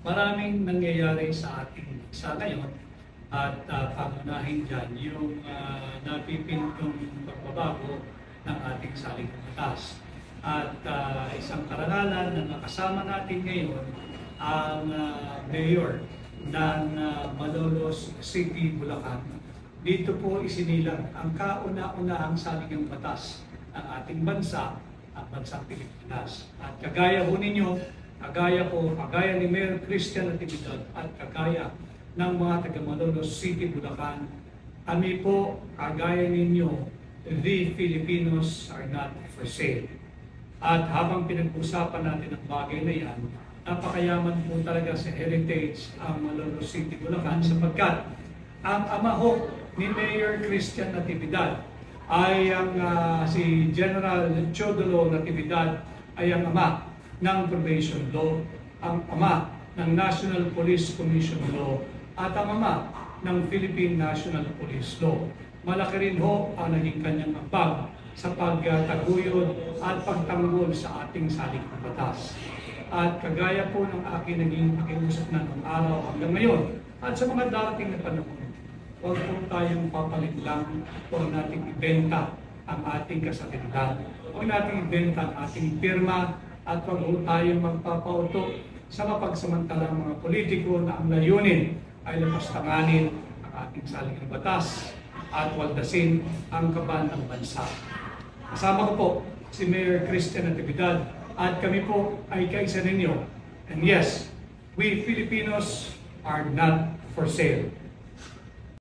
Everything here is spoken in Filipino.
Maraming nangyayari sa ating bansa ngayon at pangunahin dyan yung napipintong pagbabago ng ating saligang batas. At isang karangalan na nakasama natin ngayon ang mayor ng Malolos City, Bulacan. Dito po isinilang ang kauna-unahang saligang batas ng ating bansa, ang bansang Pilipinas. At kagaya po ninyo, kagaya ni Mayor Christian Natividad at kagaya ng mga taga-Malolos City, Bulacan, kami po, kagaya ninyo, the Filipinos are not for sale. At habang pinag-usapan natin ang bagay na yan, napakayaman po talaga sa heritage ang Malolos City, Bulacan sapagkat ang ama ho ni Mayor Christian Natividad ay ang si General Chodolo Natividad ay ang ama ng Probation Law, ang ama ng National Police Commission Law, at ang ama ng Philippine National Police Law. Malaki rin ho ang naging kanyang ambag sa pagtaguyod at pagtanggol sa ating saligang batas. At kagaya po ng aking naging pakiusap na ng araw hanggang ngayon at sa mga darating na panahon, huwag po tayong papalit lang, huwag nating ibenta ang ating kasakitan. Huwag nating ibenta ang ating pirma at huwag po tayong magpapauto sa mapagsamantalang mga politiko na ang layunin ay lapastanganin ang ating saligang batas at waldasin ang kaban ng bansa. Kasama ko po si Mayor Christian Natividad at kami po ay kaisa ninyo. And yes, we Filipinos are not for sale.